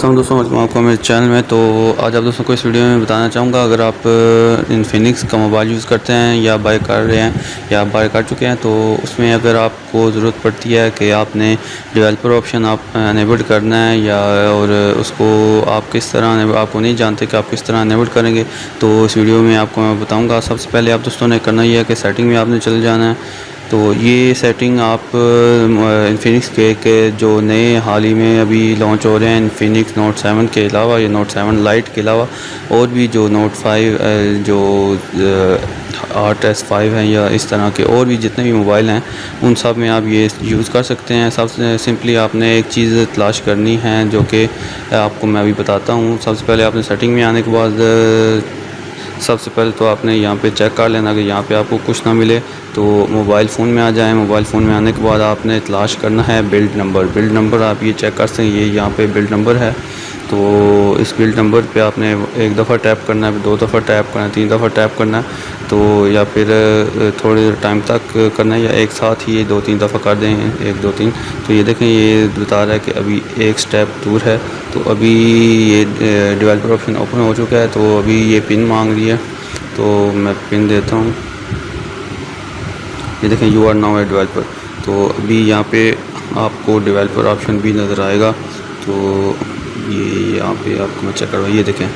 अस्सलाम दोस्तों, वेलकम आपको मेरे चैनल में। तो आज आप दोस्तों को इस वीडियो में बताना चाहूँगा, अगर आप इन्फिनिक्स का मोबाइल यूज़ करते हैं या बाय कर रहे हैं या बाय कर चुके हैं, तो उसमें अगर आपको ज़रूरत पड़ती है कि आपने डेवलपर ऑप्शन आप अनेबल करना है या और उसको आप किस तरह आपको नहीं जानते कि आप किस तरह अनेबल करेंगे, तो इस वीडियो में आपको मैं बताऊँगा। सबसे पहले आप दोस्तों ने करना ये है कि सेटिंग में आपने चले जाना है। तो ये सेटिंग आप इन्फिनिक्स के जो नए हाल ही में अभी लॉन्च हो रहे हैं, इन्फिनिक्स नोट 7 के अलावा या नोट 7 लाइट के अलावा और भी जो नोट 5 जो 8S5 हैं या इस तरह के और भी जितने भी मोबाइल हैं, उन सब में आप ये यूज़ कर सकते हैं। सबसे सिंपली आपने एक चीज़ तलाश करनी है जो कि आपको मैं अभी बताता हूँ। सबसे पहले आपने सेटिंग में आने के बाद सबसे पहले तो आपने यहाँ पे चेक कर लेना कि यहाँ पे आपको कुछ ना मिले तो मोबाइल फ़ोन में आ जाएं। मोबाइल फ़ोन में आने के बाद आपने तलाश करना है बिल्ड नंबर। आप ये चेक कर सकते हैं, ये यहाँ पे बिल्ड नंबर है। तो इस बिल्ड नंबर पे आपने एक दफ़ा टैप करना है, 2 दफ़ा टैप करना है, 3 दफ़ा टैप करना है, तो या फिर थोड़े टाइम तक करना है या एक साथ ही ये 2-3 दफ़ा कर दें, 1 2 3। तो ये देखें, ये बता रहा है कि अभी एक स्टेप दूर है। तो अभी ये डेवलपर ऑप्शन ओपन हो चुका है। तो अभी ये पिन मांग रही है, तो मैं पिन देता हूँ। ये देखें, you are now a developer. तो अभी यहाँ पे आपको डेवलपर ऑप्शन भी नज़र आएगा। तो ये यहाँ पे आपको मैं चेक करवा, ये देखें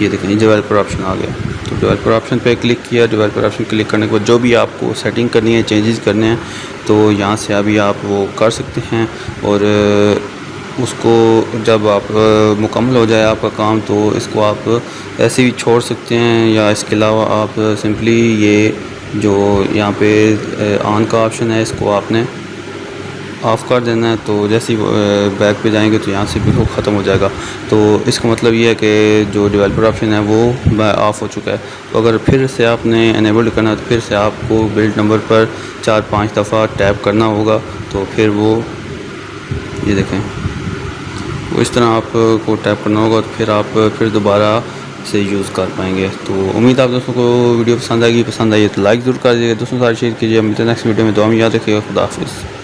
ये डेवलपर ऑप्शन आ गया। तो डेवलपर ऑप्शन पे क्लिक किया। डेवलपर ऑप्शन क्लिक करने के बाद जो भी आपको सेटिंग करनी है, चेंजेस करने हैं, तो यहाँ से अभी आप वो कर सकते हैं। और उसको जब आप मुकम्मल हो जाए आपका काम, तो इसको आप ऐसे भी छोड़ सकते हैं या इसके अलावा आप सिंपली ये जो यहाँ पे ऑन का ऑप्शन है, इसको आपने ऑफ़ कर देना है। तो जैसे ही बैक पे जाएंगे तो यहाँ से बिल्कुल ख़त्म हो जाएगा। तो इसका मतलब ये है कि जो डेवलपर ऑप्शन है वो ऑफ़ हो चुका है। तो अगर फिर से आपने अनेबल करना है तो फिर से आपको बिल्ड नंबर पर 4-5 दफ़ा टैप करना होगा। तो फिर वो ये देखें, तो इस तरह आपको टैप करना होगा, तो फिर आप फिर दोबारा से यूज़ कर पाएंगे। तो उम्मीद है आप दोस्तों को वीडियो पसंद आएगी। पसंद आई तो लाइक ज़रूर कर दीजिएगा, दोस्तों साथ शेयर कीजिए। मिलते हैं नेक्स्ट वीडियो में। दुआ में याद रखिएगा। खुदा हाफिज़।